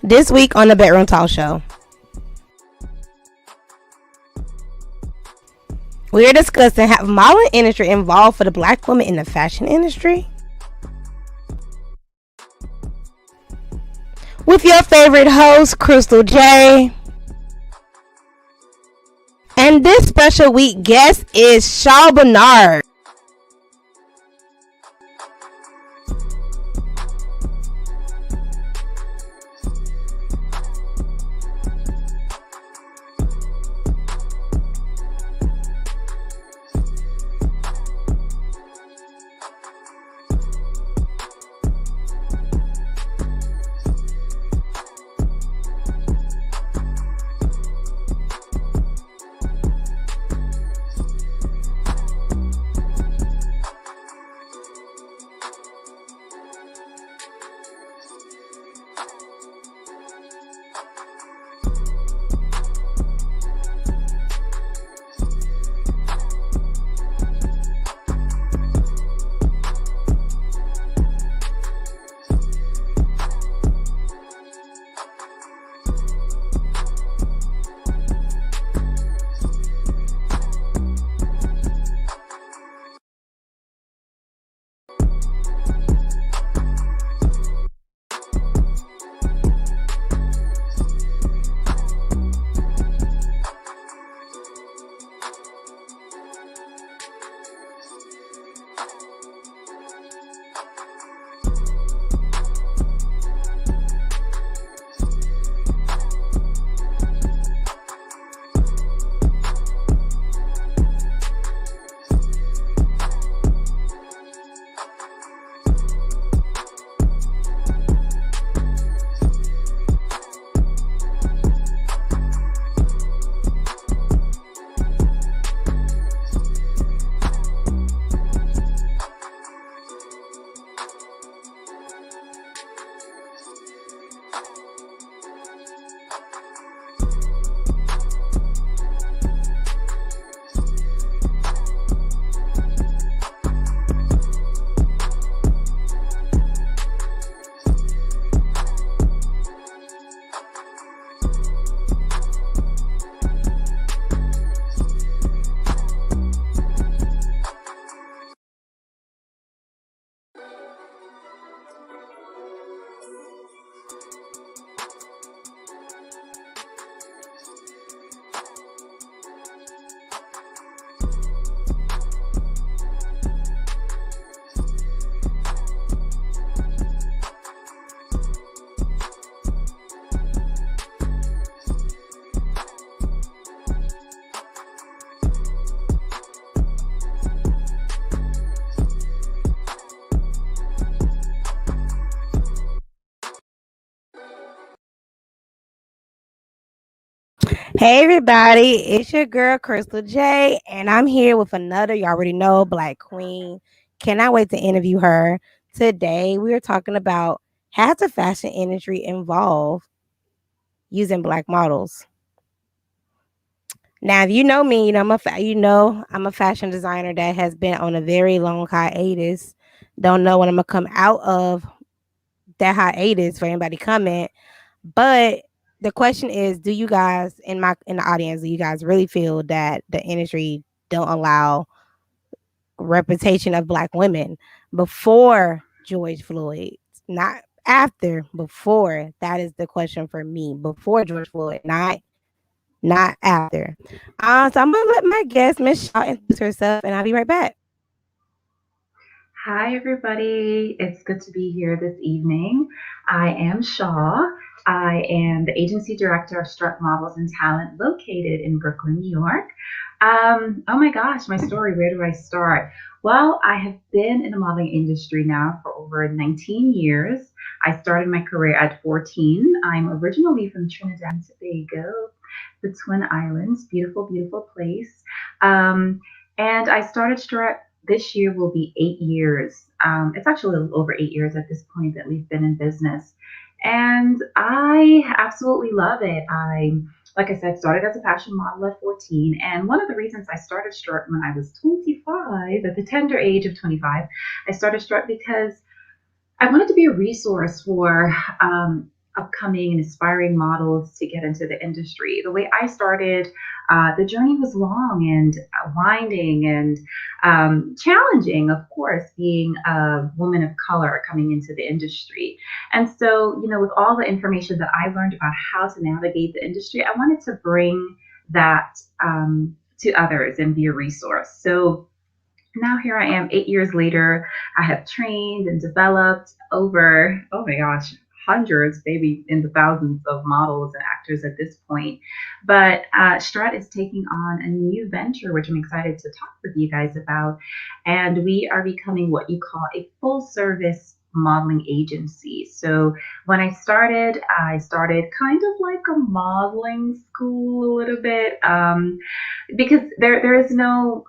This week on the Bedroom Talk Show, we are discussing how modeling industry involved for the black woman in the fashion industry. With your favorite host, Crystal J. And this special week guest is Shaw Bernard. Hey everybody, it's your girl Crystal J, and I'm here with another, you already know, Black Queen. Cannot wait to interview her. Today we are talking about how the fashion industry involve using Black models. Now, if you know me, I'm a fashion designer that has been on a very long hiatus. Don't know when I'm gonna come out of that hiatus for anybody comment, but the question is, do you guys in the audience, do you guys really feel that the industry don't allow representation of Black women before George Floyd, not after, before? That is the question for me. Before George Floyd, not after. So I'm gonna let my guest, Miss Shaw, introduce herself, and I'll be right back. Hi, everybody. It's good to be here this evening. I am Shaw. I am the agency director of STRUT Models and Talent located in Brooklyn, New York. Oh my gosh, my story, where do I start? Well, I have been in the modeling industry now for over 19 years. I started my career at 14. I'm originally from Trinidad and Tobago, the Twin Islands, beautiful, beautiful place. And I started STRUT. This year will be 8 years. It's actually a little over 8 years at this point that we've been in business. And I absolutely love it. Like I said, started as a fashion model at 14. And one of the reasons I started STRUT when I was 25, at the tender age of 25, I started STRUT because I wanted to be a resource for upcoming and aspiring models to get into the industry. The way I started, the journey was long and winding and challenging, of course, being a woman of color coming into the industry. And so, with all the information that I learned about how to navigate the industry, I wanted to bring that to others and be a resource. So, now here I am 8 years later. I have trained and developed over, oh my gosh, hundreds, maybe in the thousands of models and actors at this point. But Strut is taking on a new venture, which I'm excited to talk with you guys about. And we are becoming what you call a full service modeling agency. So when I started kind of like a modeling school a little bit, because there is no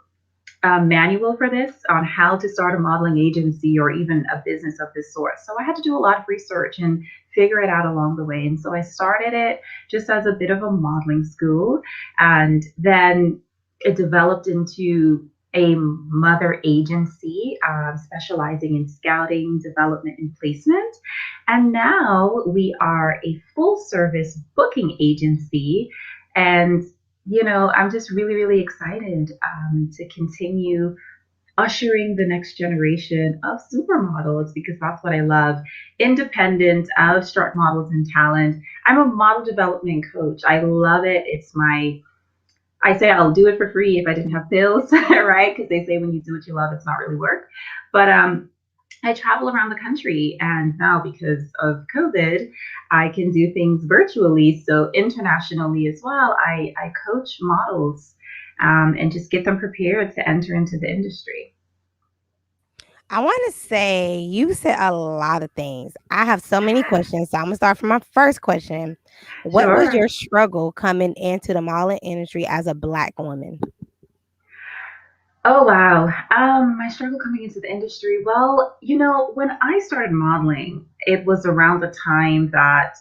manual for this on how to start a modeling agency or even a business of this sort. So I had to do a lot of research and figure it out along the way. And so I started it just as a bit of a modeling school. And then it developed into a mother agency specializing in scouting, development, and placement. And now we are a full service booking agency. And I'm just really, really excited to continue ushering the next generation of supermodels because that's what I love. Independent of Strut Models and Talent. I'm a model development coach. I love it. I say I'll do it for free if I didn't have bills, right? Because they say when you do what you love, it's not really work. But I travel around the country, and now because of COVID, I can do things virtually. So internationally as well, I coach models and just get them prepared to enter into the industry. I want to say you said a lot of things. I have so many questions. So I'm going to start from my first question. What was Sure. your struggle coming into the modeling industry as a Black woman? Oh wow. My struggle coming into the industry. Well, when I started modeling, it was around the time that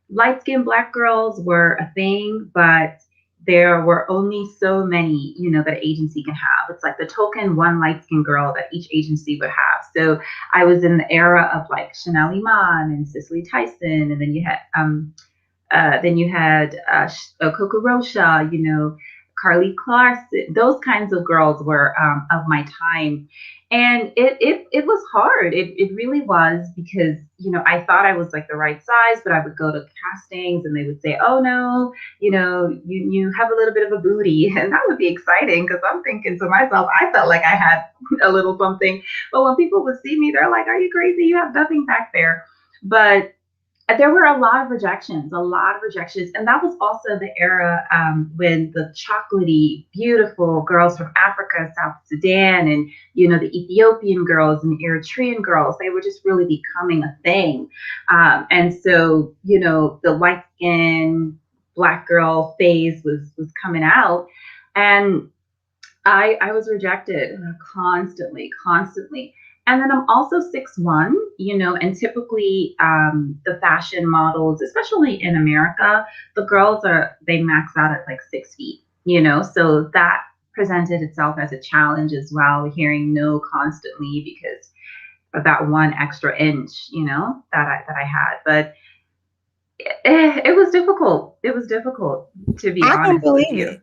light-skinned black girls were a thing, but there were only so many, that an agency can have. It's like the token one light-skinned girl that each agency would have. So I was in the era of like Chanel Iman and Cicely Tyson, and then you had Coco Rocha, Carly Clarkson. Those kinds of girls were of my time, and it was hard. It really was because I thought I was like the right size, but I would go to castings and they would say, "Oh no, you have a little bit of a booty," and that would be exciting because I'm thinking to myself, I felt like I had a little something, but when people would see me, they're like, "Are you crazy? You have nothing back there." But there were a lot of rejections. And that was also the era when the chocolatey, beautiful girls from Africa, South Sudan, and, the Ethiopian girls and the Eritrean girls, they were just really becoming a thing. And so, the white skin black girl phase was coming out. And I was rejected constantly, constantly. And then I'm also 6'1", and typically the fashion models, especially in America, the girls they max out at like 6 feet, so that presented itself as a challenge as well, hearing no constantly because of that one extra inch, that I had. But it was difficult. It was difficult, to be I can honest with believe you.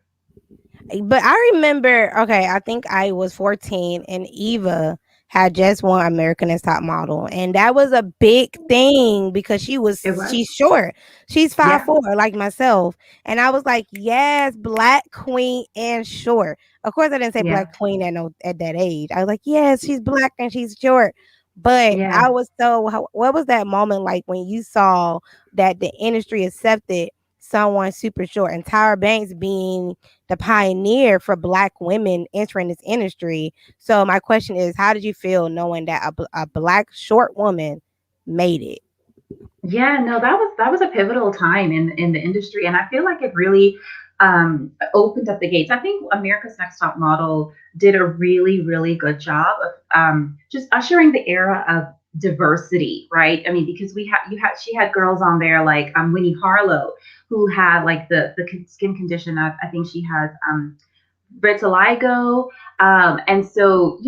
it. But I remember, okay, I think I was 14 and Eva had just won American Next Top Model. And that was a big thing because It was. she's short. She's five Yeah. four like myself. And I was like, yes, black queen and short. Of course I didn't say Yeah. black queen at that age. I was like, yes, she's black and she's short. But I Yeah. was so what was that moment like when you saw that the industry accepted someone super short and Tyra Banks being the pioneer for black women entering this industry. So my question is, how did you feel knowing that a black short woman made it? Yeah, no, that was a pivotal time in the industry, and I feel like it really opened up the gates. I think America's Next Top Model did a really, really good job of just ushering the era of diversity, right? I mean, because she had girls on there like Winnie Harlow, who had like the skin condition. I think she has vitiligo, and so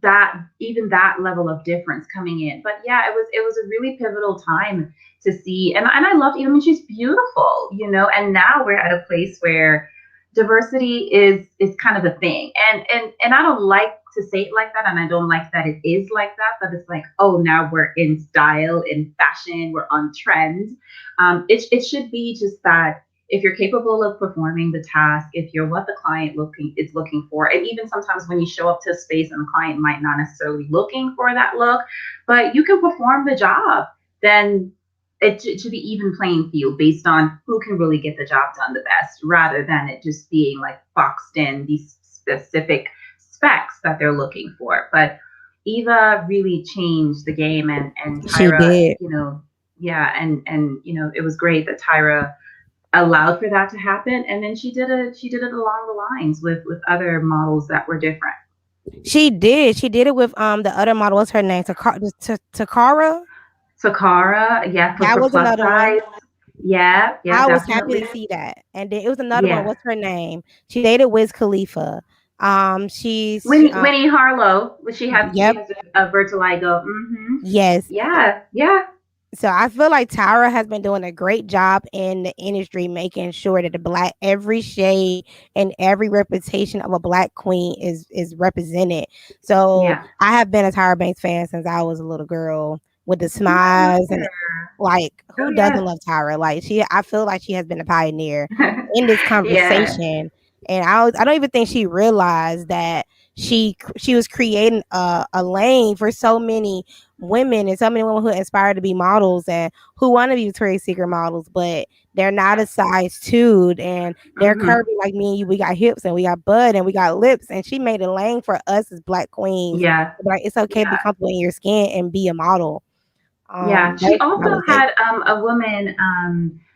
that even that level of difference coming in. But yeah, it was a really pivotal time to see, and I loved. I mean, she's beautiful, and now we're at a place where diversity is kind of a thing, and I don't like to say it like that, and I don't like that it is like that. But it's like, oh, now we're in style, in fashion, we're on trend. It should be just that if you're capable of performing the task, if you're what the client looking for, and even sometimes when you show up to a space and the client might not necessarily looking for that look, but you can perform the job, then it should be even playing field based on who can really get the job done the best, rather than it just being like boxed in these specific specs that they're looking for. But Eva really changed the game, and She Tyra, did. yeah, and it was great that Tyra allowed for that to happen, and then she did it along the lines with other models that were different. She did. She did it with the other model. What's her name? Takara. Sakara, yeah, for That was plus another one. size, yeah, yeah, I was happy definitely, to see that. And then it was another one. yeah. What's her name? She dated Wiz Khalifa. She's Winnie Harlow, she yep, has a vertigo. Mm-hmm. yes. Yeah, yeah, So I feel like Tyra has been doing a great job in the industry, making sure that the black every shade and every reputation of a black queen is represented. So yeah. I have been a Tyra Banks fan since I was a little girl with the Oh, I love smiles and her. like Oh who doesn't yeah, love Tyra? Like I feel like she has been a pioneer in this yeah, conversation. And I don't even think she realized that she was creating a lane for so many women and so many women who aspire to be models and who want to be Victoria's Secret models, but they're not a size two and they're mm-hmm. curvy like me and you. We got hips and we got butt and we got lips, and she made a lane for us as black queens. Yeah, Like it's okay to be yeah. comfortable in your skin and be a model. Yeah, she That also was it. had a woman,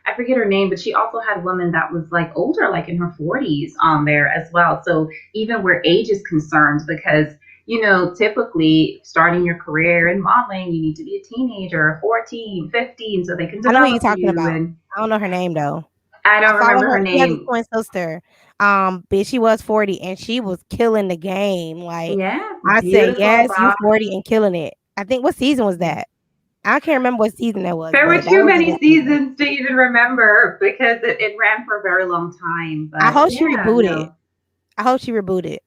I forget her name, but she also had a woman that was like older, like in her 40s on there as well. So even where age is concerned, because typically starting your career in modeling, you need to be a teenager, 14, 15, so they can I know who you're develop talking you. about. And I don't know her name though. I I don't follow remember her. her She has a name. twin sister. But she was 40 and she was killing the game. Like Yeah, I said, beautiful yes, you 40 body. and killing it. I think what season was that? I can't remember what season that was, There were but that too was a many good season. seasons to even remember because it ran for a very long time. I But hope she yeah, rebooted. no. I hope she rebooted.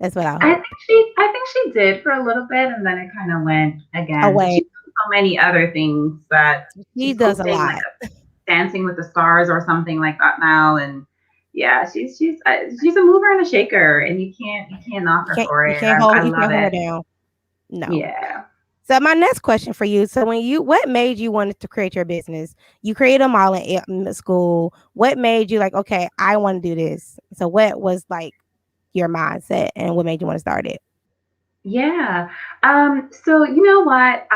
That's what I I think hope. she did for a little bit, and then it kind of went again. But Away. she's done so many other things that She she's does a hosting like lot. a Dancing with the Stars or something like that now, and yeah, she's a mover and a shaker, and you can't knock her for You it. can't I hold love her it. down. No. Yeah. So my next question for you. So what made you want to create your business? You created a mall in school. What made you like, okay, I want to do this? So what was like your mindset and what made you want to start it? Yeah. So you know what?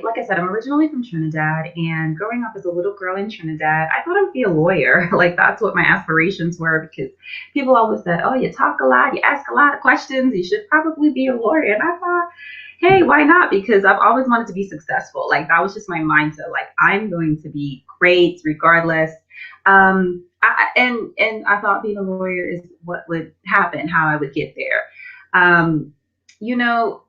Like I said, I'm originally from Trinidad, and growing up as a little girl in Trinidad, I thought I'd be a lawyer. Like that's what my aspirations were, because people always said, "Oh, you talk a lot, you ask a lot of questions, you should probably be a lawyer." And I thought, hey, why not? Because I've always wanted to be successful. Like that was just my mindset. Like I'm going to be great regardless. And I thought being a lawyer is what would happen, how I would get there. Um, you know,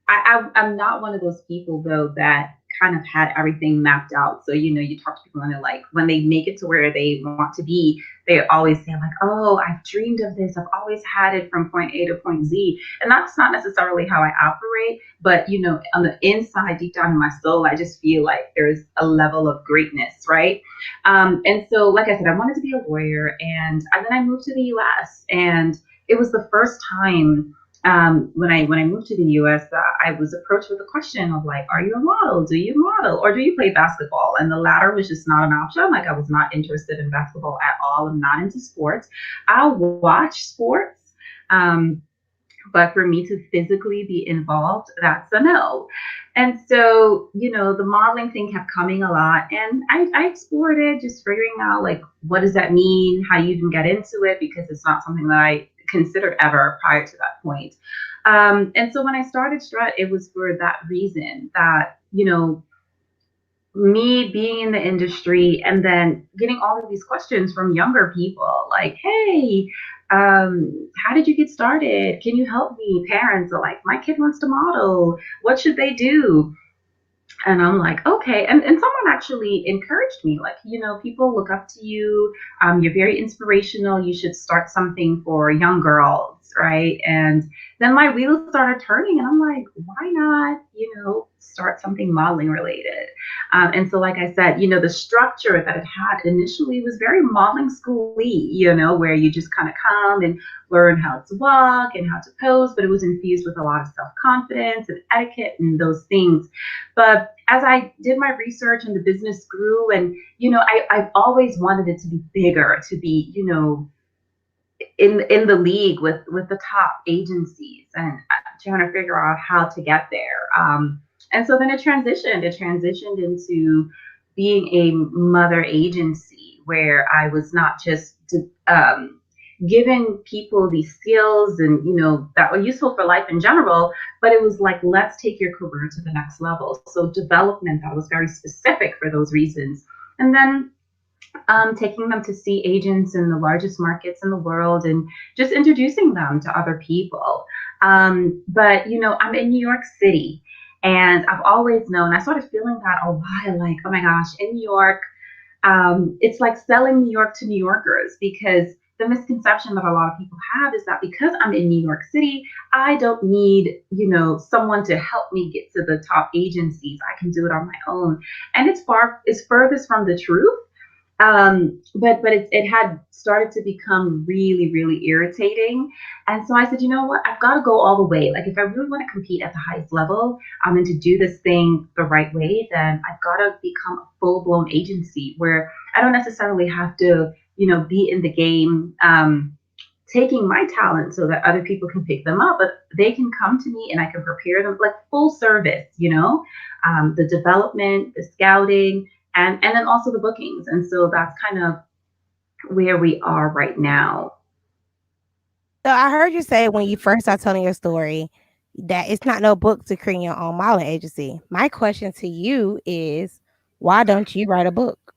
I'm not one of those people though that kind of had everything mapped out. So you talk to people and they're like, when they make it to where they want to be, they always say like, "Oh, I've dreamed of this. I've always had it from point A to point Z." And that's not necessarily how I operate, but on the inside, deep down in my soul, I just feel like there's a level of greatness, right? And so, like I said, I wanted to be a lawyer, and then I moved to the U.S. and it was the first time when I moved to the U.S., I was approached with a question of like, "Are you a model? Do you model, or do you play basketball?" And the latter was just not an option. Like I was not interested in basketball at all. I'm not into sports. I'll watch sports, um, but for me to physically be involved, that's a no. And so, the modeling thing kept coming a lot. And I explored it, just figuring out like, what does that mean? How you even get into it? Because it's not something that I considered ever prior to that point. And so when I started Strut, it was for that reason that, me being in the industry and then getting all of these questions from younger people like, hey, How did you get started? Can you help me? Parents are like, my kid wants to model. What should they do? And I'm like, okay. And someone actually encouraged me, like, people look up to you. You're very inspirational. You should start something for young girls, right? And then my wheels started turning, and I'm like, why not, start something modeling related? And so, like I said, the structure that it had initially was very modeling schooly, where you just kind of come and learn how to walk and how to pose, but it was infused with a lot of self confidence and etiquette and those things. But as I did my research and the business grew, and I've always wanted it to be bigger, to be in the league with the top agencies, and trying to figure out how to get there. And so then it transitioned. It transitioned into being a mother agency where I was not just giving people these skills and that were useful for life in general, but it was like, let's take your career to the next level. So development that was very specific for those reasons. And then taking them to see agents in the largest markets in the world and just introducing them to other people. But I'm in New York City, and I've always known, I started feeling that a while, like, oh my gosh, in New York, it's like selling New York to New Yorkers, because the misconception that a lot of people have is that because I'm in New York City, I don't need, someone to help me get to the top agencies. I can do it on my own. And it's furthest from the truth. But it had started to become really, really irritating. And so I said, you know what? I've got to go all the way. Like, if I really want to compete at the highest level, and to do this thing the right way, then I've got to become a full blown agency where I don't necessarily have to, be in the game, taking my talent so that other people can pick them up, but they can come to me and I can prepare them, like, full service, the development, the scouting, and then also the bookings. And so that's kind of where we are right now. So I heard you say when you first started telling your story that it's not no book to create your own modeling agency. My question to you is, why don't you write a book?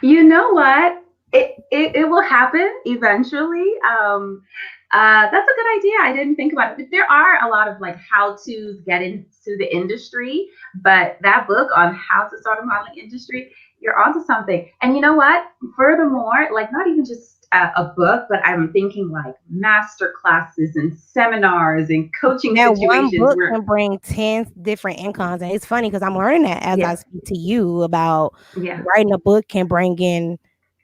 You know what? It will happen eventually. That's a good idea. I didn't think about it. But there are a lot of like how to get into the industry, but that book on how to start a modeling industry, you're onto something. And you know what? Furthermore, like, not even just a book, but I'm thinking like master classes and seminars and coaching That one situations book where, can bring 10 different incomes. And it's funny because I'm learning that as I yeah, speak to you about yeah, writing a book can bring in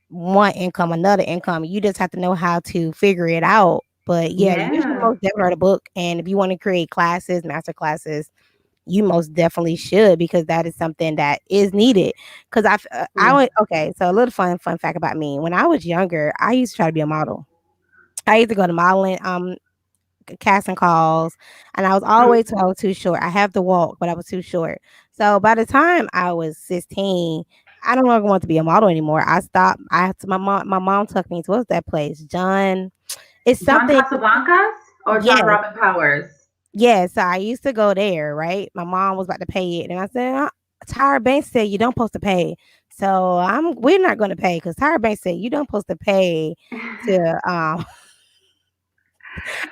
one income, another income. You just have to know how to figure it out. But yeah, you should yeah, most definitely write a book. And if you want to create classes, master classes, you most definitely should, because that is something that is needed. Because I yeah. went, okay. So a little fun fact about me: when I was younger, I used to try to be a model. I used to go to modeling casting calls, and I was always told I was too short. I have to walk, but I was too short. So by the time I was 16, I no longer want to be a model anymore. I stopped. I had to, my mom took me to, what's that place? John. It's John something. Casablancas or John Yes. Robin Powers? Yeah, so I used to go there, right? My mom was about to pay it, and I said, Tyra Banks said you don't supposed to pay, so we're not going to pay because Tyra Banks said you don't supposed to pay to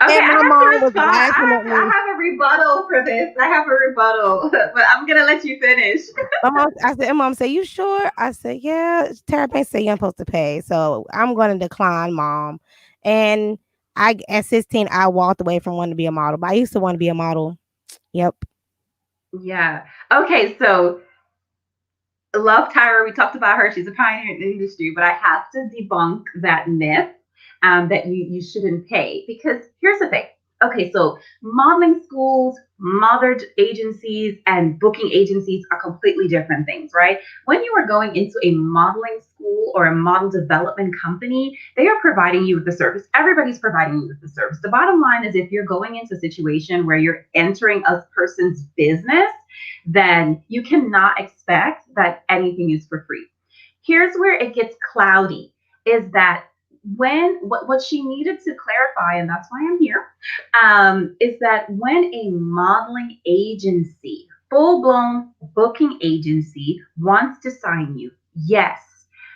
Okay, And I my have to mom was respond. laughing at I me. have a rebuttal for this. I have a rebuttal, but I'm gonna let you finish. Mom said, you sure? I said, yeah. Tara Banks said you're supposed to pay, so I'm going to decline, mom. And at 16, I walked away from wanting to be a model, but I used to want to be a model. Yep. Yeah. Okay, so love Tyra. We talked about her. She's a pioneer in the industry, but I have to debunk that myth, that you shouldn't pay, because here's the thing. Okay, so modeling schools, model agencies, and booking agencies are completely different things, right? When you are going into a modeling school or a model development company, they are providing you with the service. Everybody's providing you with the service. The bottom line is, if you're going into a situation where you're entering a person's business, then you cannot expect that anything is for free. Here's where it gets cloudy, is that when what she needed to clarify, and that's why I'm here, is that when a modeling agency, full blown booking agency, wants to sign you, yes,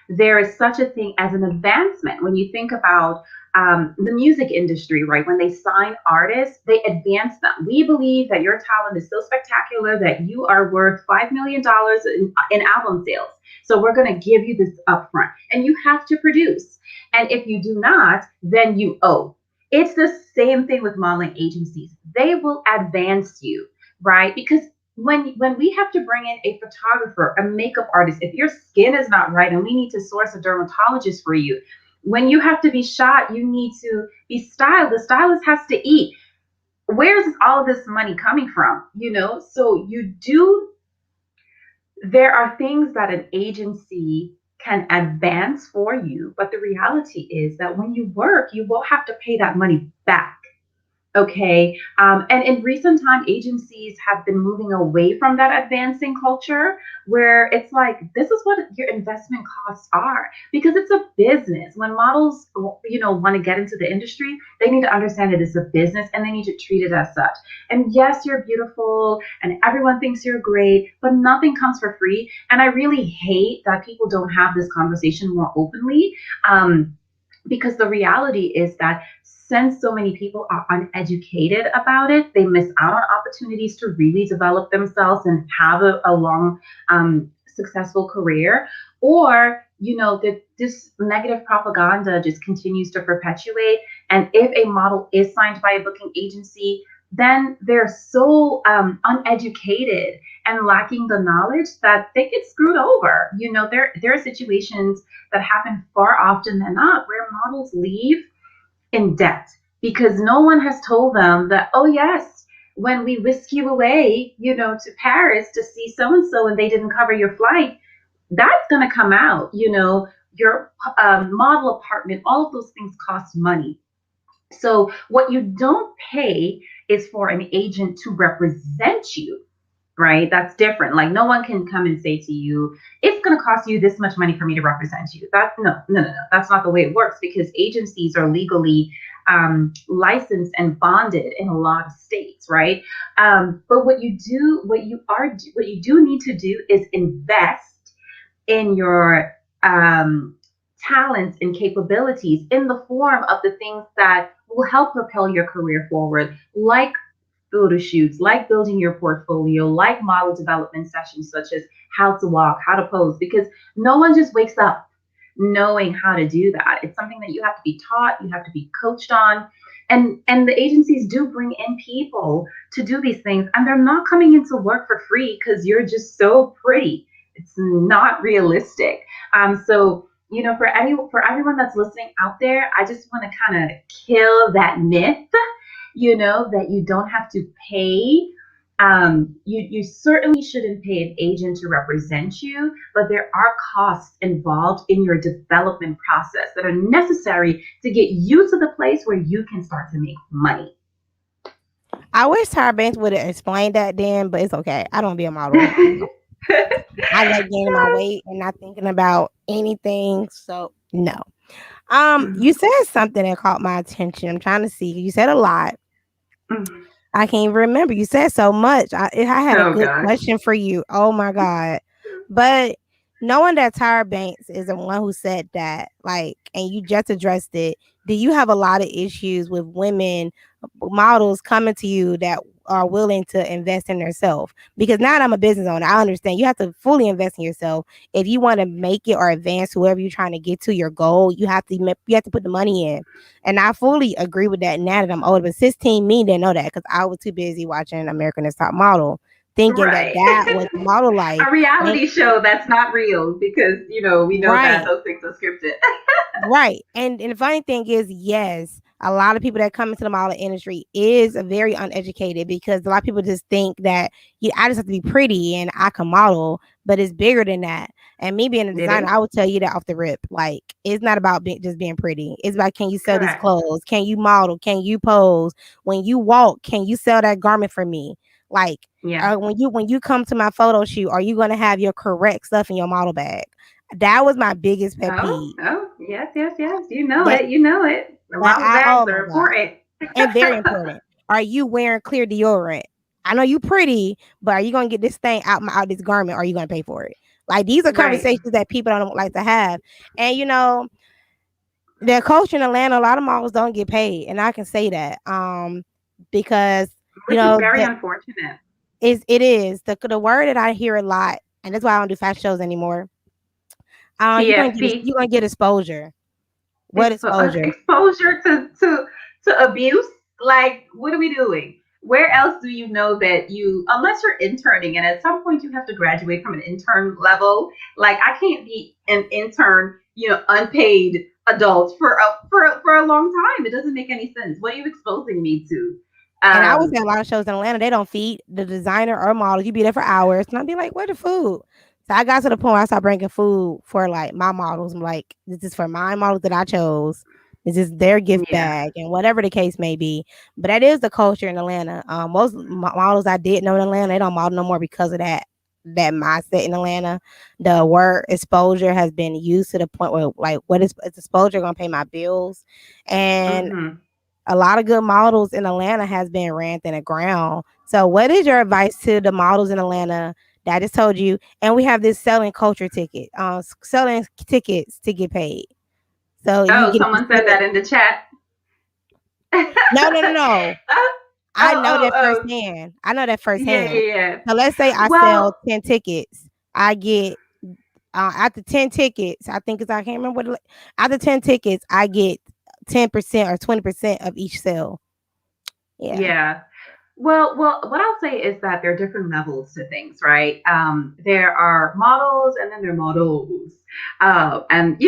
there is such a thing as an advancement. When you think about the music industry, right? When they sign artists, they advance them. We believe that your talent is so spectacular that you are worth $5 million in album sales. So we're going to give you this upfront, and you have to produce. And if you do not, then you owe. It's the same thing with modeling agencies. They will advance you, right? Because when we have to bring in a photographer, a makeup artist, if your skin is not right and we need to source a dermatologist for you, when you have to be shot, you need to be styled. The stylist has to eat. Where's all of this money coming from? So you do, there are things that an agency can advance for you, but the reality is that when you work, you will have to pay that money back. Okay. And in recent time, agencies have been moving away from that advancing culture where it's like, this is what your investment costs are because it's a business. When models, want to get into the industry, they need to understand it is a business and they need to treat it as such. And yes, you're beautiful and everyone thinks you're great, but nothing comes for free. And I really hate that people don't have this conversation more openly. Because the reality is that since so many people are uneducated about it, they miss out on opportunities to really develop themselves and have a long, successful career. Or, that this negative propaganda just continues to perpetuate. And if a model is signed by a booking agency, then they're so uneducated and lacking the knowledge that they get screwed over. There are situations that happen far often than not where models leave in debt because no one has told them that, oh, yes, when we whisk you away, to Paris to see so and so and they didn't cover your flight, that's going to come out. Your model apartment, all of those things cost money. So, what you don't pay is for an agent to represent you, right? That's different. Like no one can come and say to you, it's going to cost you this much money for me to represent you. No. That's not the way it works because agencies are legally licensed and bonded in a lot of states, right? But what you do need to do is invest in your talents and capabilities in the form of the things that will help propel your career forward, like photo shoots, like building your portfolio, like model development sessions, such as how to walk, how to pose, because no one just wakes up knowing how to do that. It's something that you have to be taught, you have to be coached on. And the agencies do bring in people to do these things, and they're not coming into work for free because you're just so pretty. It's not realistic. So for everyone that's listening out there, I just want to kind of kill that myth, that you don't have to pay. You certainly shouldn't pay an agent to represent you, but there are costs involved in your development process that are necessary to get you to the place where you can start to make money. I wish Tyra Banks would have explained that then, but it's okay. I don't be a model. I like gaining my weight and not thinking about anything. So no. You said something that caught my attention. I'm trying to see. You said a lot. I can't even remember. You said so much. I had a Oh good gosh. question for you. Oh my god! But knowing that Tyra Banks is the one who said that, like, and you just addressed it. Do you have a lot of issues with women models coming to you that are willing to invest in themselves? Because now that I'm a business owner, I understand you have to fully invest in yourself if you want to make it or advance whoever you're trying to get to your goal. You have to put the money in. And I fully agree with that now that I'm older. But 16 me didn't know that because I was too busy watching American Next Top Model, thinking that Right. that was model life. A And reality show that's not real because, we know that right, those things are scripted. right. And the funny thing is, yes, a lot of people that come into the model industry is very uneducated because a lot of people just think that I just have to be pretty and I can model, but it's bigger than that. And me being a It designer, is. I would tell you that off the rip. Like, it's not about just being pretty. It's about, can you sell these Correct. clothes? Can you model? Can you pose? When you walk, can you sell that garment for me? Like, Yeah. when you come to my photo shoot, are you gonna have your correct stuff in your model bag? That was my biggest pet Oh, peeve. oh, yes, yes, yes. You know That it. You know it. The that model I bags oh are my god, important. and very important. Are you wearing clear deodorant? I know you pretty, but are you gonna get this thing out this garment? Or are you gonna pay for it? Like, these are Right. conversations that people don't like to have. And the culture in Atlanta, a lot of models don't get paid, and I can say that because you which is know very the unfortunate. is it is the word that I hear a lot, and that's why I don't do fashion shows anymore. TFP. You're gonna get exposure. What exposure? Exposure to abuse. Like, what are we doing? Where else do you know that you, unless you're interning, and at some point you have to graduate from an intern level? Like, I can't be an intern, unpaid adult for a long time. It doesn't make any sense. What are you exposing me to? And I would Um, say a lot of shows in Atlanta, they don't feed the designer or models. You be there for hours, and I'd be like, "Where the food?" So I got to the point where I started bringing food for like my models. I'm like, "This is for my models that I chose. This is their gift yeah. bag, and whatever the case may be." But that is the culture in Atlanta. Most models I did know in Atlanta, they don't model no more because of that mindset in Atlanta. The word exposure has been used to the point where like, what is exposure gonna pay my bills? And Mm-hmm. a lot of good models in Atlanta has been ran in the ground. So, what is your advice to the models in Atlanta that I just told you? And we have this selling culture ticket, selling tickets to get paid. So you Oh, get a someone said that percentage. in the chat. No, no, no, no. oh, I know oh, that oh. firsthand. I know that Yeah, firsthand. yeah, yeah. So let's say I sell Well, 10 tickets. I get after 10 tickets. I think it's I can't remember what. After 10 tickets, I get 10% or 20% of each sale. Yeah. yeah. Well, what I'll say is that there are different levels to things, right? There are models, and then there are models. And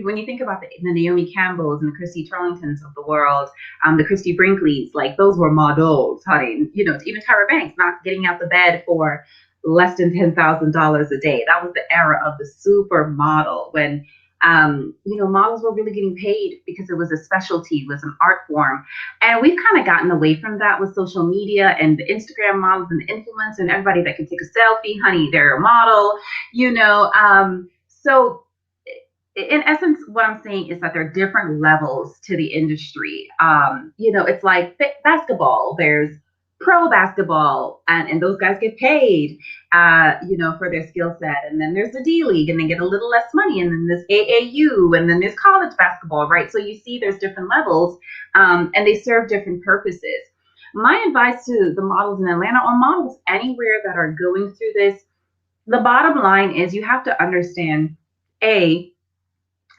when you think about the Naomi Campbells and the Christy Turlingtons of the world, the Christy Brinkleys, like those were models, honey. Even Tyra Banks not getting out the bed for less than $10,000 a day. That was the era of the supermodel when models were really getting paid because it was a specialty, it was an art form. And we've kind of gotten away from that with social media and the Instagram models and the influencers and everybody that can take a selfie, honey, they're a model, So, in essence, what I'm saying is that there are different levels to the industry. It's like basketball. There's pro basketball, and those guys get paid, for their skill set. And then there's the D League, and they get a little less money. And then there's AAU, and then there's college basketball, right? So you see, there's different levels, and they serve different purposes. My advice to the models in Atlanta or models anywhere that are going through this, the bottom line is you have to understand, A,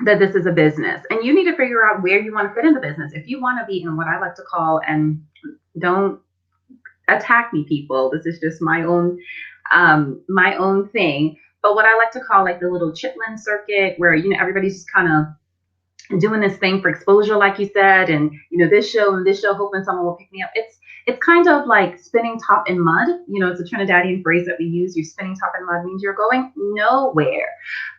that this is a business and you need to figure out where you want to fit in the business. If you want to be in what I like to call, and don't attack me, people, this is just my own thing, but what I like to call like the little chitlin circuit, where everybody's just kind of doing this thing for exposure, like you said, and this show and this show, hoping someone will pick me up. It's kind of like spinning top in mud. It's a Trinidadian phrase that we use. You're spinning top in mud means you're going nowhere.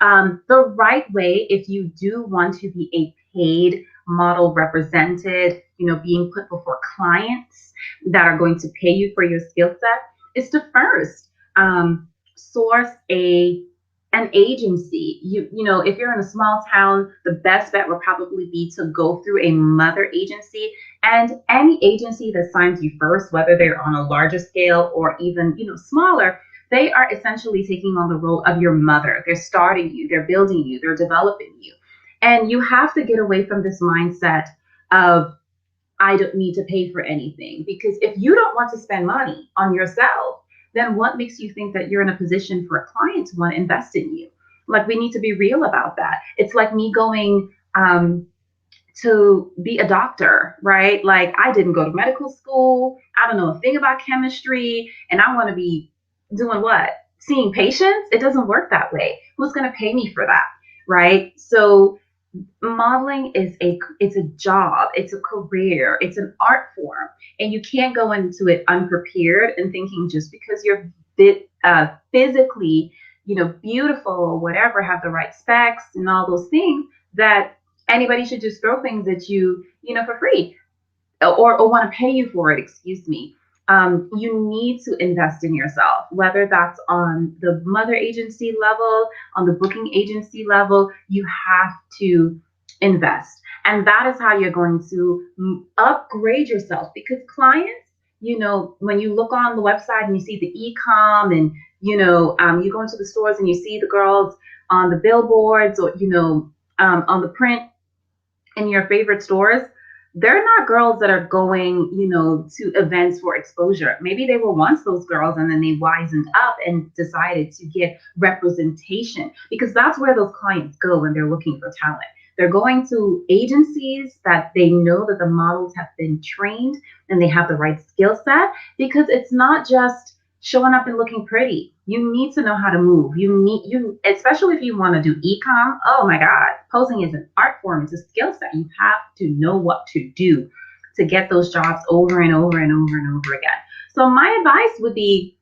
The right way, if you do want to be a paid model represented, being put before clients that are going to pay you for your skill set, is to first source an agency. If you're in a small town, the best bet would probably be to go through a mother agency. And any agency that signs you first, whether they're on a larger scale or even smaller, they are essentially taking on the role of your mother. They're starting you, they're building you, they're developing you. And you have to get away from this mindset of, I don't need to pay for anything. Because if you don't want to spend money on yourself, then what makes you think that you're in a position for a client to want to invest in you? Like, we need to be real about that. It's like me going to be a doctor, right? Like, I didn't go to medical school. I don't know a thing about chemistry. And I want to be doing what? Seeing patients? It doesn't work that way. Who's going to pay me for that? Right? So modeling it's a job, it's a career, it's an art form, and you can't go into it unprepared and thinking just because you're physically beautiful or whatever, have the right specs and all those things, that anybody should just throw things at you for free, or want to pay you for it, excuse me. You need to invest in yourself, whether that's on the mother agency level, on the booking agency level. You have to invest. And that is how you're going to upgrade yourself, because clients, when you look on the website and you see the e-com, and you go into the stores and you see the girls on the billboards, or on the print, in your favorite stores, they're not girls that are going, to events for exposure. Maybe they were once those girls and then they wisened up and decided to get representation, because that's where those clients go when they're looking for talent. They're going to agencies that they know that the models have been trained and they have the right skill set, because it's not just showing up and looking pretty. You need to know how to move. You especially if you want to do e-com. Oh my God, posing is an art form. It's a skill set. You have to know what to do to get those jobs over and over and over and over again. So my advice would be,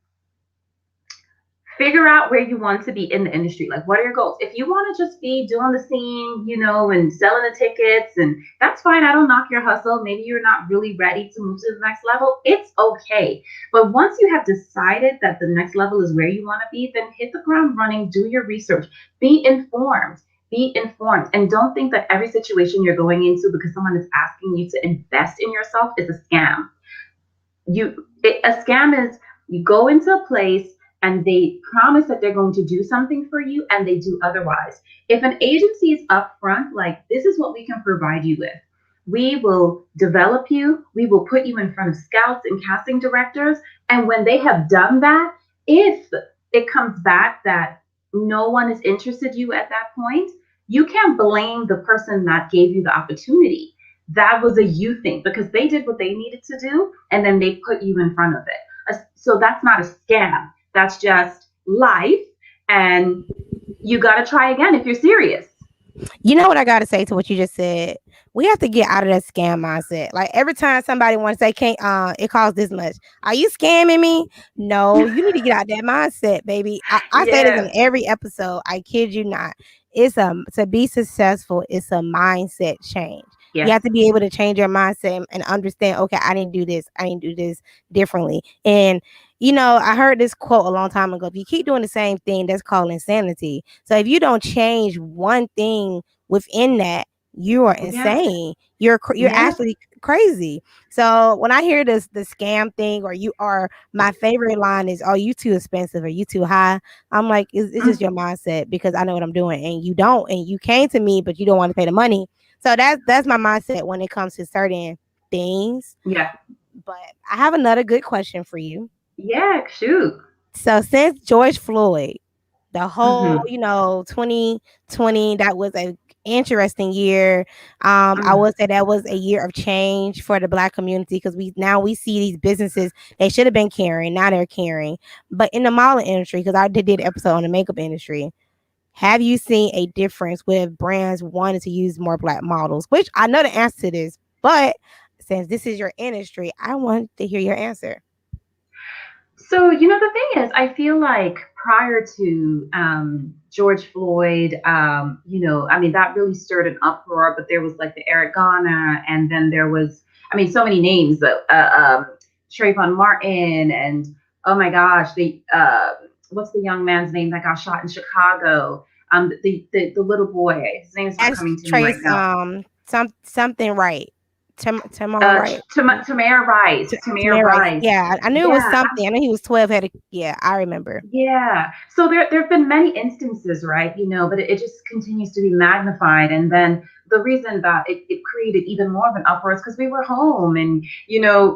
figure out where you want to be in the industry. Like, what are your goals? If you want to just be doing the scene, and selling the tickets, and that's fine. I don't knock your hustle. Maybe you're not really ready to move to the next level. It's okay. But once you have decided that the next level is where you want to be, then hit the ground running, do your research, be informed. Be informed, and don't think that every situation you're going into because someone is asking you to invest in yourself is a scam. A scam is, you go into a place and they promise that they're going to do something for you and they do otherwise. If an agency is upfront, like, this is what we can provide you with, we will develop you, we will put you in front of scouts and casting directors, and when they have done that, if it comes back that no one is interested in you at that point, you can't blame the person that gave you the opportunity. That was a you thing, because they did what they needed to do and then they put you in front of it. So that's not a scam. That's just life. And you got to try again if you're serious. You know what I gotta say to what you just said? We have to get out of that scam mindset. Like every time somebody wants to say, "Can't it costs this much?" Are you scamming me? No, you need to get out that mindset, baby. I say this in Yeah. every episode. I kid you not. It's to be successful. It's a mindset change. You Yes. have to be able to change your mindset and understand. Okay, I need to do this. I need to do this differently. And I heard this quote a long time ago. If you keep doing the same thing, that's called insanity. So if you don't change one thing within that, you are Yeah. insane. You're Yeah. actually crazy. So when I hear the scam thing, or you are, my favorite line is, "Oh, you too expensive, or you too high." I'm like, it's just Mm. your mindset, because I know what I'm doing, and you don't, and you came to me, but you don't want to pay the money. So that's my mindset when it comes to certain things. Yeah. But I have another good question for you. Yeah. Shoot. So since George Floyd, the whole, Mm-hmm. 2020, that was a interesting year. I Mm. would say that was a year of change for the Black community, because we see these businesses, they should have been caring, now they're caring. But in the modeling industry, because I did an episode on the makeup industry, have you seen a difference with brands wanting to use more Black models? Which I know the answer to this, but since this is your industry, I want to hear your answer. So, the thing is, I feel like prior to George Floyd, I mean, that really stirred an uproar, but there was like the Eric Garner, and then there was, I mean, so many names, Trayvon Martin, and oh my gosh, what's the young man's name that got shot in Chicago? The little boy, his name is not That's coming to me right Trace, now. something right. Tamar Wright. Tamir Rice, Tamir Tamara Rice. Rice. Yeah, I knew it was Yeah, something. I knew he was 12. Yeah, I remember. yeah. So there have been many instances, right? But it just continues to be magnified. And then the reason that it created even more of an uproar is because we were home and,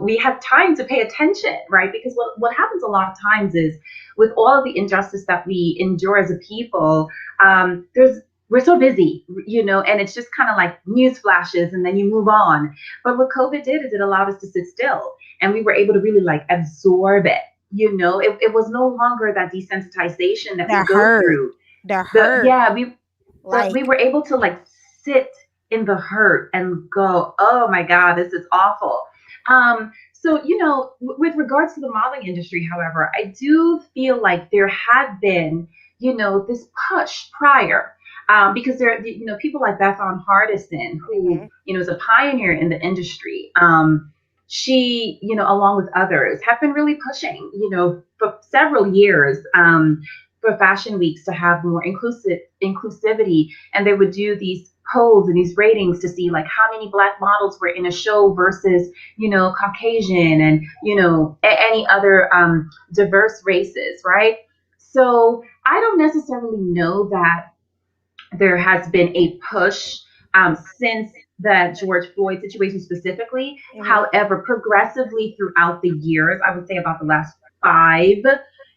we had time to pay attention, right? Because what happens a lot of times is, with all of the injustice that we endure as a people, we're so busy, and it's just kind of like news flashes and then you move on. But what COVID did is it allowed us to sit still and we were able to really like absorb it. It was no longer that desensitization that we The go hurt, through. the The hurt, Yeah, we like were able to like sit in the hurt and go, oh my God, this is awful. So, with regards to the modeling industry, however, I do feel like there had been, this push prior. Because people like Bethon Hardison, who, mhm. is a pioneer in the industry. She, along with others, have been really pushing, for several years, for fashion weeks to have more inclusivity, and they would do these polls and these ratings to see like how many Black models were in a show versus, Caucasian and, any other diverse races, right? So I don't necessarily know that there has been a push since that George Floyd situation specifically. Mhm. However, progressively throughout the years, I would say about the last 5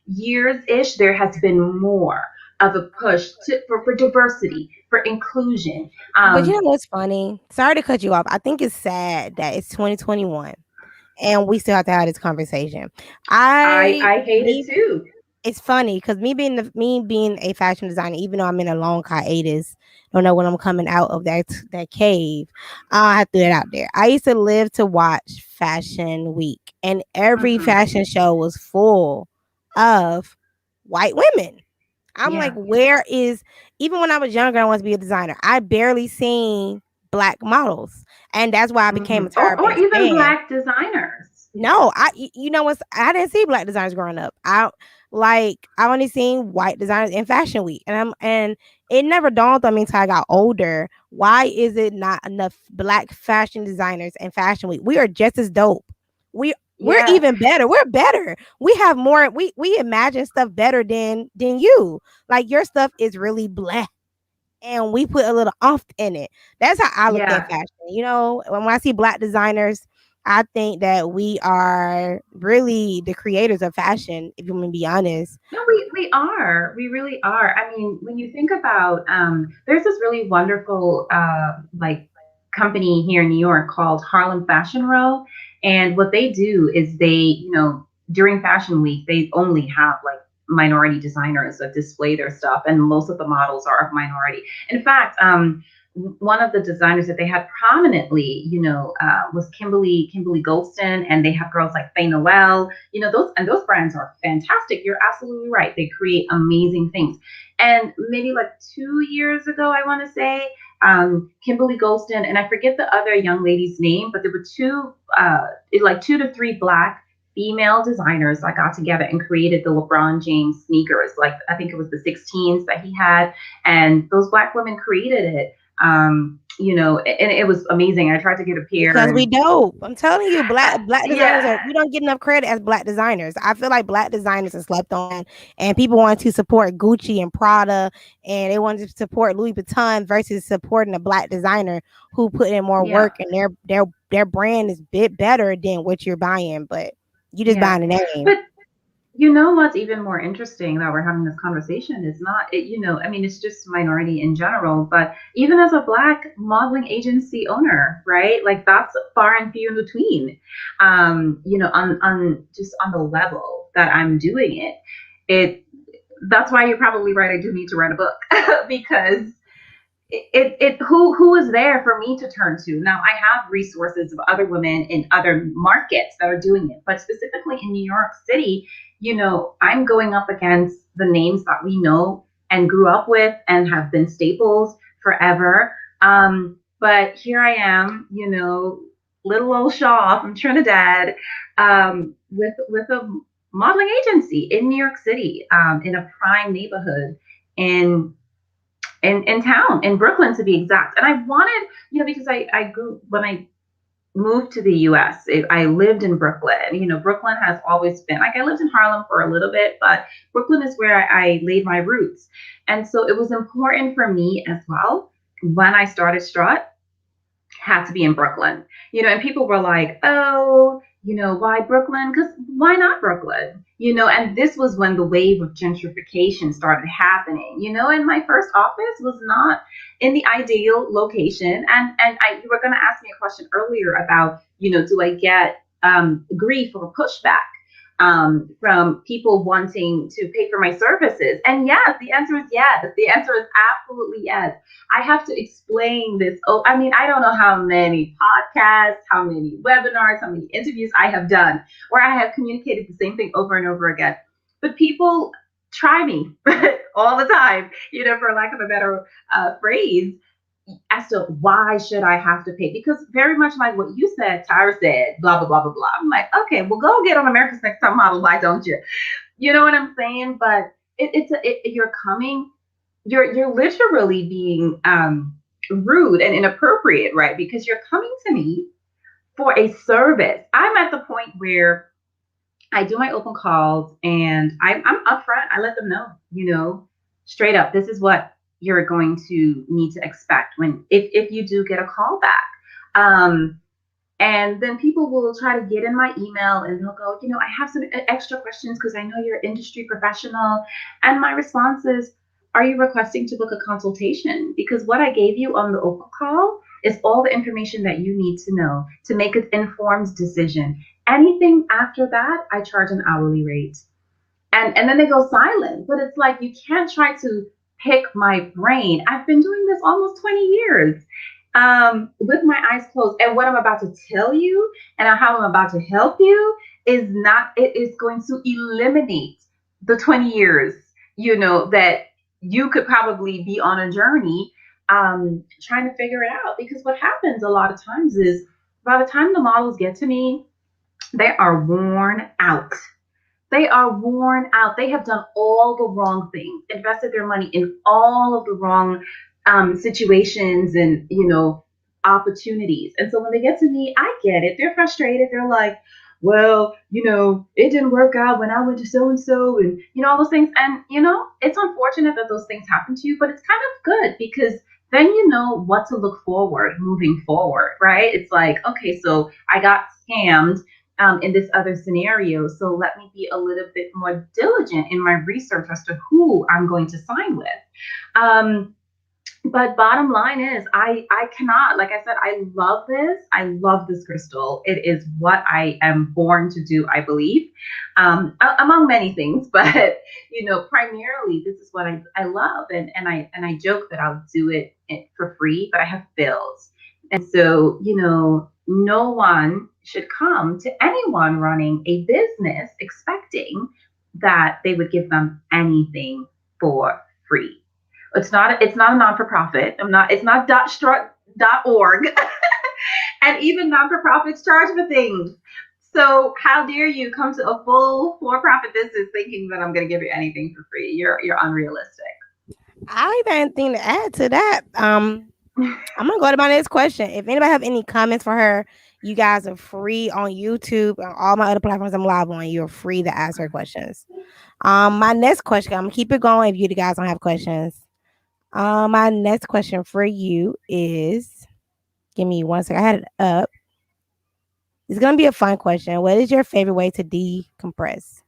years ish, there has been more of a push for diversity, for inclusion. But you know what's funny? Sorry to cut you off. I think it's sad that it's 2021 and we still have to have this conversation. I I hate it me too. It's funny because me being a fashion designer, even though I'm in a long hiatus, don't know when I'm coming out of that cave. I have to throw that out there. I used to live to watch Fashion Week, and every Hmm. fashion show was full of white women. I'm like, Yeah. where is, even when I was younger, I wanted to be a designer. I barely seen black models, and that's why I became a Tyra Or Banks even fan. black designers. No, you know what's, I didn't see black designers growing up. I only seen white designers in Fashion Week, and it never dawned on me until I got older. Why is it not enough black fashion designers in Fashion Week? We are just as dope. We we're Yes. even better. We're better. We have more. We imagine stuff better than you. Like your stuff is really black and we put a little oomph in it. That's how I look at Yeah. fashion. You know, when I see black designers, I think that we are really the creators of fashion, if you want to be honest. No, we are. We really are. I mean, when you think about, there's this really wonderful like company here in New York called Harlem Fashion Row, and what they do is they, during Fashion Week, they only have like minority designers that display their stuff, and most of the models are of minority. In fact, one of the designers that they had prominently, was Kimberly Goldston, and they have girls like Faye Noel. Those brands are fantastic. You're absolutely right. They create amazing things. And maybe like 2 years ago, I want to say, Kimberly Goldston, and I forget the other young lady's name, but there were like 2 to 3 black female designers that got together and created the LeBron James sneakers. Like I think it was the 16s that he had, and those black women created it. And it was amazing. I tried to get a pair, Because we and dope. I'm telling you, black designers yeah, are, we don't get enough credit as black designers. I feel like black designers are slept on, and people want to support Gucci and Prada, and they want to support Louis Vuitton versus supporting a black designer who put in more yeah, work, and their brand is bit better than what you're buying, but you just yeah. buying a name. But you know what's even more interesting that we're having this conversation is not it, I mean, it's just minority in general, but even as a black modeling agency owner, right? Like that's far and few in between. On just on the level that I'm doing it, it that's why you're probably right. I do need to write a book because who is there for me to turn to now. I have resources of other women in other markets that are doing it, but specifically in New York City, I'm going up against the names that we know and grew up with and have been staples forever. But here I am, little old Shaw from Trinidad, with a modeling agency in New York City, in a prime neighborhood in in town, in Brooklyn to be exact. And I wanted, because I grew, when I moved to the US, I lived in Brooklyn. Brooklyn has always been, like, I lived in Harlem for a little bit, but Brooklyn is where I laid my roots. And so it was important for me as well when I started Strut, had to be in Brooklyn. And people were like, oh, why Brooklyn? Because why not Brooklyn? And this was when the wave of gentrification started happening, and my first office was not in the ideal location. And you were going to ask me a question earlier about, do I get grief or pushback from people wanting to pay for my services? And yes, the answer is yes. The answer is absolutely yes. I have to explain this. Oh, I mean, I don't know how many podcasts, how many webinars, how many interviews I have done where I have communicated the same thing over and over again. But people try me all the time, for lack of a better phrase, as to why should I have to pay? Because very much like what you said, Tyra said, blah, blah, blah, blah, blah. I'm like, okay, well, go get on America's Next Top Model. Why don't you? You know what I'm saying? But you're coming, you're literally being rude and inappropriate, right? Because you're coming to me for a service. I'm at the point where I do my open calls and I'm upfront. I let them know, straight up, this is what you're going to need to expect when if you do get a call back. Um, and then people will try to get in my email and they'll go, I have some extra questions because I know you're an industry professional. And my response is, are you requesting to book a consultation? Because what I gave you on the Opal call is all the information that you need to know to make an informed decision. Anything after that, I charge an hourly rate. And then they go silent. But it's like you can't try to pick my brain. I've been doing this almost 20 years with my eyes closed. And what I'm about to tell you and how I'm about to help you is not, it is going to eliminate the 20 years, that you could probably be on a journey trying to figure it out. Because what happens a lot of times is by the time the models get to me, they are worn out. They are worn out. They have done all the wrong things, invested their money in all of the wrong situations and, opportunities. And so when they get to me, I get it. They're frustrated. They're like, well, it didn't work out when I went to so and so and, all those things. And, it's unfortunate that those things happen to you, but it's kind of good because then you know what to look forward moving forward, right? It's like, okay, so I got scammed in this other scenario. So let me be a little bit more diligent in my research as to who I'm going to sign with. Um, but bottom line is I cannot, like I said, I love this crystal. It is what I am born to do, I believe, among many things. But primarily this is what I love. And I joke that I'll do it for free, but I have bills. And so no one should come to anyone running a business expecting that they would give them anything for free. It's not a non-for-profit. It's not .strut.org. And even non-for-profits charge for things. So how dare you come to a full for-profit business thinking that I'm going to give you anything for free? You're unrealistic. I don't even have anything to add to that. I'm gonna go to my next question. If anybody have any comments for her, you guys are free on YouTube and all my other platforms I'm live on. You're free to ask her questions. My next question, I'm gonna keep it going if you guys don't have questions. My next question for you is, give me one second. I had it up. It's gonna be a fun question. What is your favorite way to decompress?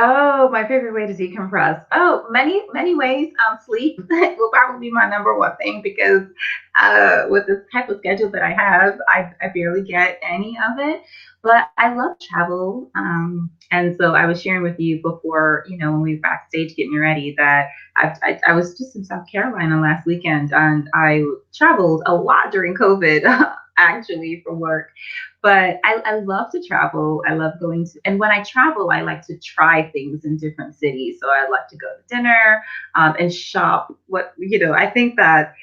Oh, my favorite way to decompress. Oh, many ways. Sleep will probably be my number one thing because with this type of schedule that I have, I barely get any of it. But I love travel, and so I was sharing with you before, when we were backstage getting ready, that I was just in South Carolina last weekend, and I traveled a lot during COVID, actually for work. But I love to travel. I love going to, and when I travel, I like to try things in different cities. So I like to go to dinner and shop. I think that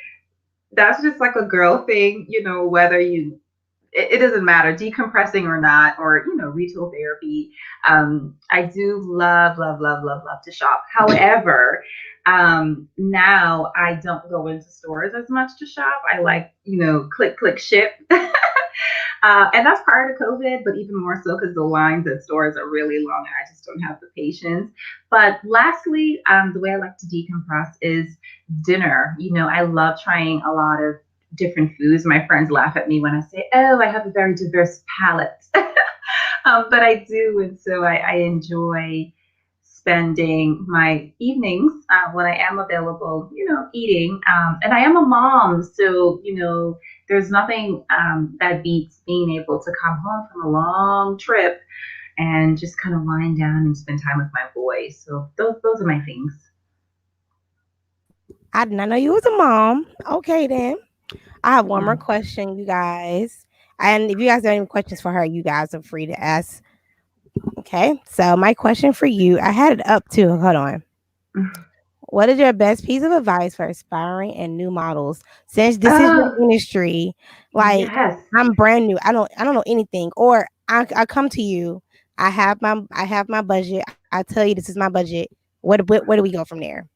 that's just like a girl thing, whether it doesn't matter, decompressing or not, or, retail therapy. I do love, love, love, love, love to shop. However, now I don't go into stores as much to shop. I like, click, click, ship. And that's prior to COVID, but even more so because the lines at stores are really long and I just don't have the patience. But lastly, the way I like to decompress is dinner. I love trying a lot of different foods. My friends laugh at me when I say, oh, I have a very diverse palate. But I do. And so I enjoy spending my evenings when I am available, eating. And I am a mom, so, there's nothing that beats being able to come home from a long trip and just kind of wind down and spend time with my boys. So those are my things. I did not know you was a mom. Okay, then. I have one more Yeah. question, you guys. And if you guys have any questions for her, you guys are free to ask. Okay. So my question for you, I had it up too. Hold on. What is your best piece of advice for aspiring and new models? Since this is your Oh, industry, like yes. I'm brand new. I don't know anything. Or I come to you. I have my budget. I tell you this is my budget. Where do we go from there?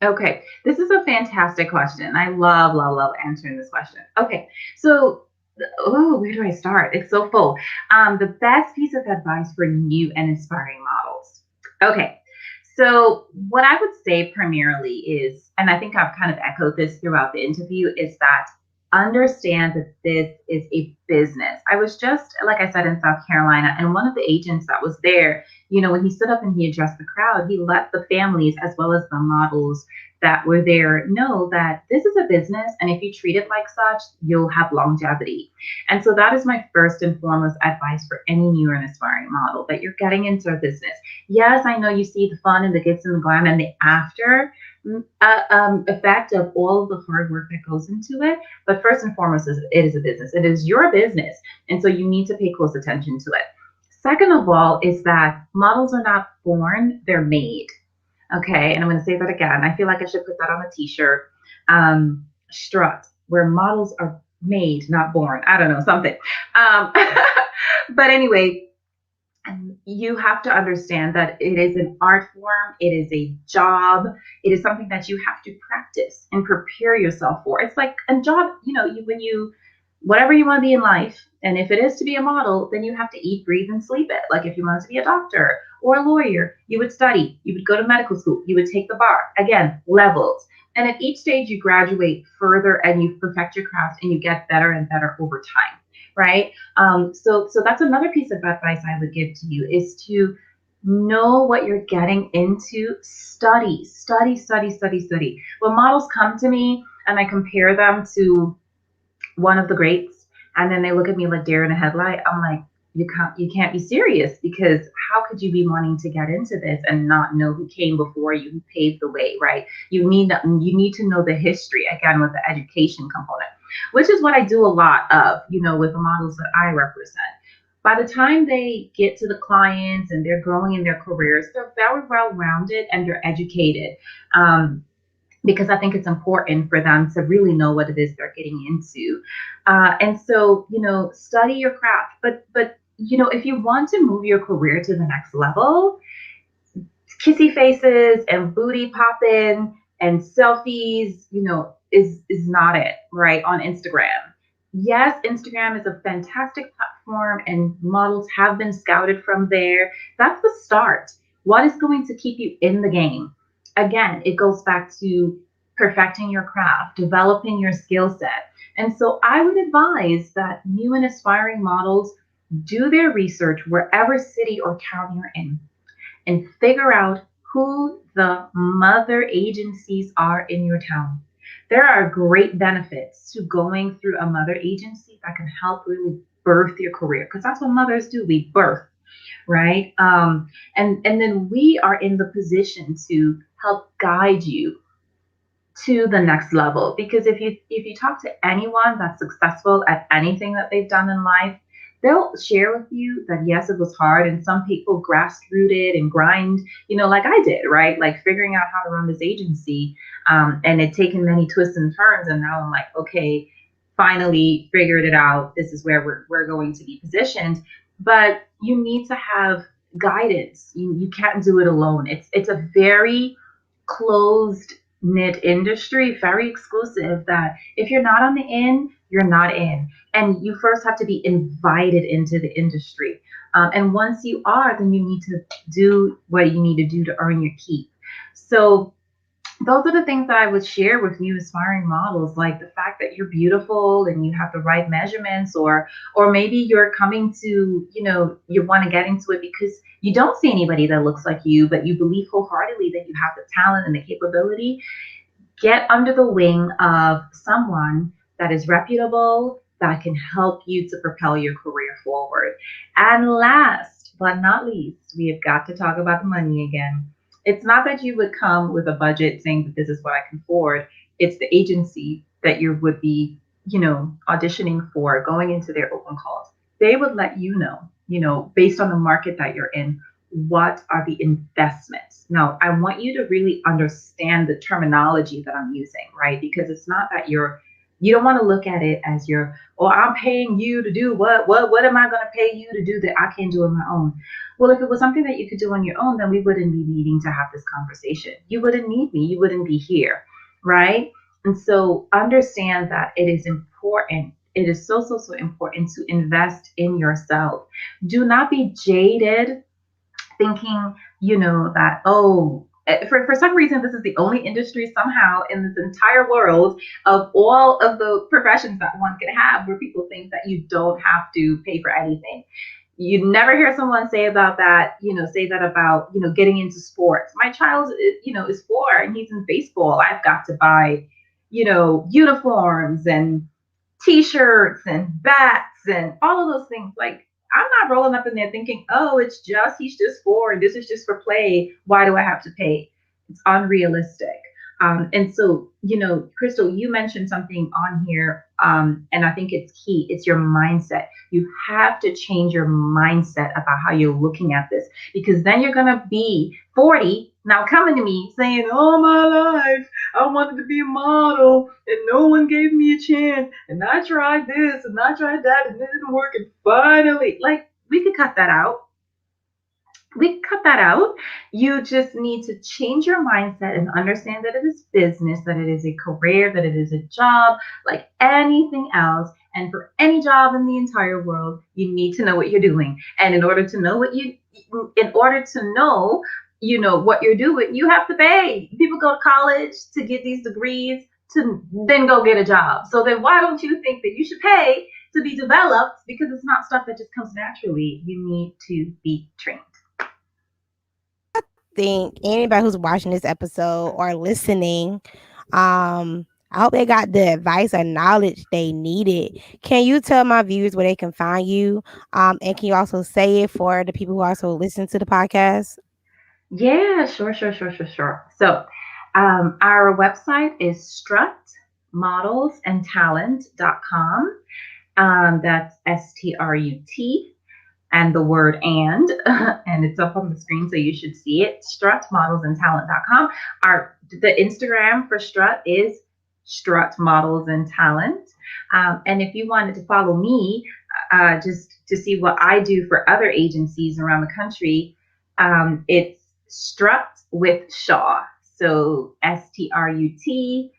Okay. This is a fantastic question. I love, love, love answering this question. Okay. So, oh, where do I start? It's so full. The best piece of advice for new and inspiring models. Okay. So, what I would say primarily is, and I think I've kind of echoed this throughout the interview, is that understand that this is a business. I was just, like I said, in South Carolina, and one of the agents that was there, when he stood up and he addressed the crowd, he let the families as well as the models that were there know that this is a business, and if you treat it like such, you'll have longevity. And so that is my first and foremost advice for any new and aspiring model, that you're getting into a business. Yes, I know you see the fun and the glitz and the glam and the after effect of all of the hard work that goes into it. But first and foremost, it is a business. It is your business. And so you need to pay close attention to it. Second of all, is that models are not born, they're made. Okay. And I'm going to say that again. I feel like I should put that on a t shirt. Strut, where models are made, not born. I don't know, something. Um, but anyway, you have to understand that it is an art form, it is a job, it is something that you have to practice and prepare yourself for. It's like a job, when you, whatever you want to be in life, and if it is to be a model, then you have to eat, breathe, and sleep it. Like if you wanted to be a doctor or a lawyer, you would study, you would go to medical school, you would take the bar. Again, levels. And at each stage, you graduate further and you perfect your craft and you get better and better over time, right? So that's another piece of advice I would give to you, is to know what you're getting into. Study, study, study, study, study. When models come to me and I compare them to one of the greats, and then they look at me like deer in a headlight, I'm like, you can't be serious, because how could you be wanting to get into this and not know who came before you, who paved the way, right? You need to know the history, again, with the education component, which is what I do a lot of, with the models that I represent. By the time they get to the clients and they're growing in their careers, they're very well rounded and they're educated. Because I think it's important for them to really know what it is they're getting into. And so, study your craft. But if you want to move your career to the next level, kissy faces and booty popping and selfies, is not it, right? On Instagram. Yes, Instagram is a fantastic platform and models have been scouted from there. That's the start. What is going to keep you in the game? Again, it goes back to perfecting your craft, developing your skill set. And so I would advise that new and aspiring models do their research wherever city or town you're in, and figure out who the mother agencies are in your town. There are great benefits to going through a mother agency that can help really birth your career, because that's what mothers do, we birth, right? And then we are in the position to help guide you to the next level, because if you talk to anyone that's successful at anything that they've done in life, they'll share with you that yes, it was hard, and some people grassrooted it and grind, like I did, right? Like figuring out how to run this agency, and it taken many twists and turns, and now I'm like, okay, finally figured it out, this is where we're going to be positioned. But you need to have guidance. You can't do it alone. It's a very closed knit industry, very exclusive, that if you're not on the in, you're not in. And you first have to be invited into the industry. And once you are, then you need to do what you need to do to earn your keep. So those are the things that I would share with new aspiring models, like the fact that you're beautiful and you have the right measurements, or maybe you're coming to, you want to get into it because you don't see anybody that looks like you, but you believe wholeheartedly that you have the talent and the capability. Get under the wing of someone that is reputable, that can help you to propel your career forward. And last but not least, we have got to talk about the money again. It's not that you would come with a budget saying that this is what I can afford. It's the agency that you would be, auditioning for, going into their open calls. They would let you know, based on the market that you're in, what are the investments. Now, I want you to really understand the terminology that I'm using, right? Because it's not that you don't want to look at it as oh, I'm paying you to do what am I going to pay you to do that I can't do on my own? Well, if it was something that you could do on your own, then we wouldn't be needing to have this conversation. You wouldn't need me. You wouldn't be here, right? And so understand that it is important. It is so, so, so important to invest in yourself. Do not be jaded thinking, that, oh, For some reason, this is the only industry somehow in this entire world of all of the professions that one can have where people think that you don't have to pay for anything. You never hear someone say about that, say that about, getting into sports. My child, is 4 and he's in baseball. I've got to buy, uniforms and t-shirts and bats and all of those things. Like, I'm not rolling up in there thinking, oh, he's just 4 and this is just for play. Why do I have to pay? It's unrealistic. And so, Crystal, you mentioned something on here, and I think it's key. It's your mindset. You have to change your mindset about how you're looking at this, because then you're going to be 40 now coming to me saying, oh, my life, I wanted to be a model and no one gave me a chance. And I tried this and I tried that and it didn't work. And finally, like, we could cut that out. You just need to change your mindset and understand that it is business, that it is a career, that it is a job like anything else. And for any job in the entire world, you need to know what you're doing. And in order to know, what you're doing, you have to pay. People go to college to get these degrees to then go get a job. So then why don't you think that you should pay to be developed? Because it's not stuff that just comes naturally. You need to be trained. Think anybody who's watching this episode or listening, I hope they got the advice or knowledge they needed. Can you tell my viewers where they can find you? And can you also say it for the people who also listen to the podcast? Yeah, sure, sure, sure, sure, sure. So, our website is strutmodelsandtalent.com. That's STRUT and the word and it's up on the screen, so you should see it. Strutmodelsandtalent.com. The Instagram for Strut is Strut Models and Talent. And if you wanted to follow me, just to see what I do for other agencies around the country, it's Strut with Shaw. So STRUTWITHSHAW.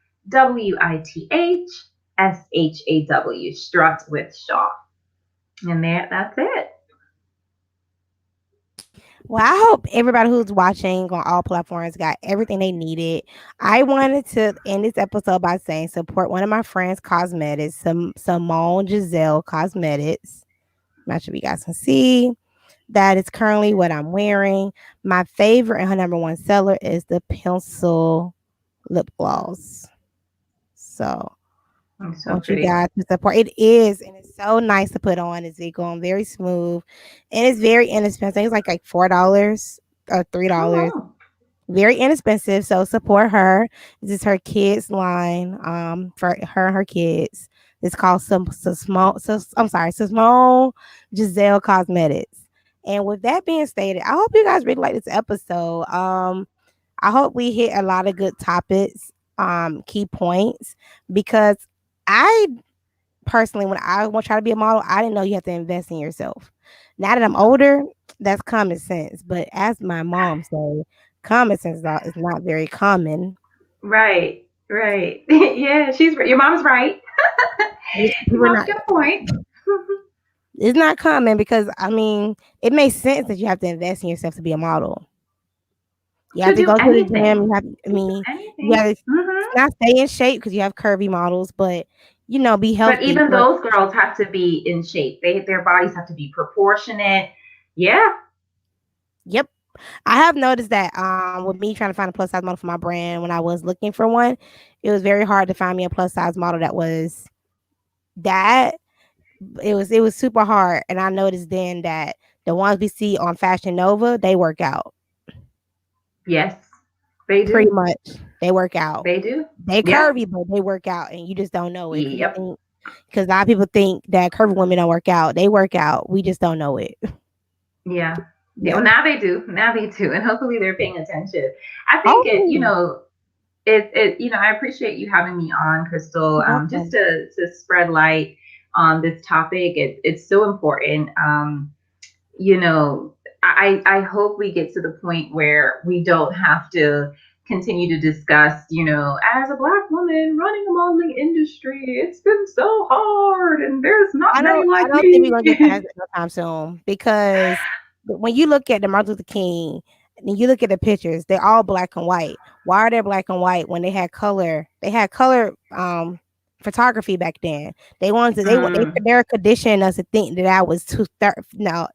Strut with Shaw. And that's it. Well, I hope everybody who's watching on all platforms got everything they needed. I wanted to end this episode by saying support one of my friends' cosmetics, Simone Giselle Cosmetics. I'm not sure if you guys can see. That is currently what I'm wearing. My favorite and her number one seller is the pencil lip gloss. So It's I so want you pretty. guys to support. It is, and it's so nice to put on. It's going very smooth, and it's very inexpensive. It's like $4 or $3. Oh, Very inexpensive. So support her. This is her kids line. For her and her kids. It's called some small. So I'm sorry, Simone Giselle Cosmetics. And with that being stated, I hope you guys really like this episode. I hope we hit a lot of good topics, key points, because I personally, when I want to try to be a model, I didn't know you have to invest in yourself. Now that I'm older, that's common sense. But as my mom said, common sense is not very common. right, right. Yeah, your mom's right. Your People are mom's not. got a point. It's not common because I mean, it makes sense that you have to invest in yourself to be a model. You have To to do go to the gym. anything. I To do mean, you anything. have to not stay in shape because you have curvy models, but be But healthy. even those girls have to be in shape. Their bodies have to be proportionate. Yeah. Yep. I have noticed that with me trying to find a plus size model for my brand when I was looking for one, it was very hard to find me a plus size model that was that. It was super hard. And I noticed then that the ones we see on Fashion Nova, they work out. Yes, they Pretty do. much. They work out. They do. They Yeah. curvy, but they work out and you just don't know it Yep. because a lot of people think that curvy women don't work out. They work out. We just don't know it. Yeah. Yeah. Yeah. Well, now they do. Now they do. And hopefully they're paying attention. I think Oh, I appreciate you having me on, Crystal, you're just welcome. to spread light on this topic. It's so important. You know, I hope we get to the point where we don't have to continue to discuss, as a black woman running a modeling industry, it's been so hard and there's not many I like don't think we're me. gonna get past it no time soon because when you look at the Martin Luther King, and you look at the pictures, they're all black and white. Why are they black and white when they had color? They had color photography back then. They wanted to Mm, they're conditioning us to think that I was no,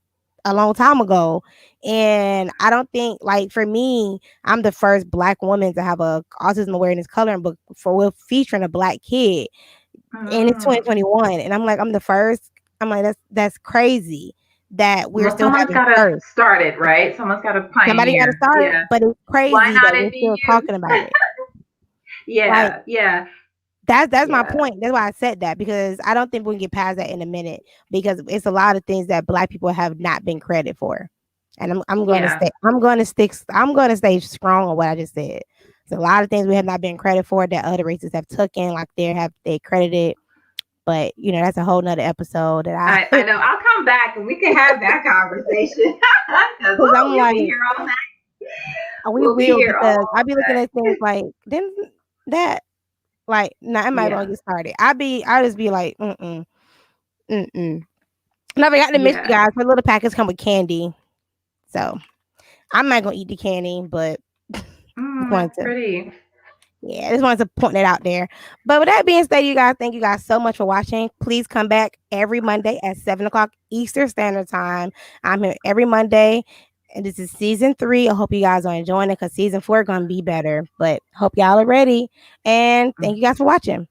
a long time ago. And I don't think, like, for me, I'm the first black woman to have a autism awareness coloring book for with featuring a black kid, and it's mm. 2021, and I'm like, I'm the first. I'm like, that's crazy that we're Well, still someone's having got to first. start it, right? Someone's got to Somebody got to pioneer. start, Yeah. but it's Why crazy that not we're it be still you? talking about it. Like, Yeah, yeah, that's my yeah, point. That's why I said that, because I don't think we can get past that in a minute, because it's a lot of things that black people have not been credited for. And I'm going to yeah, stay I'm going to stay strong on what I just said. There's a lot of things we have not been credited for that other races have taken, like they credited. But that's a whole nother episode that I know. I'll come back and we can have that conversation. Because because I'm we'll like, be here all night. we We'll be will, here because all I be looking at things like, then that, like, nah, I day. might as well Yeah, get started. I just be like, mm. And I forgot to mention, you yeah. guys, my little packets come with candy. So I'm not gonna eat the candy, but just wanted That's to, pretty. yeah, I just wanted to point that out there. But with that being said, you guys, thank you guys so much for watching. Please come back every Monday at 7 o'clock Eastern Standard Time. I'm here every Monday. And this is season 3. I hope you guys are enjoying it, because season 4 is gonna be better. But hope y'all are ready. And thank you guys for watching.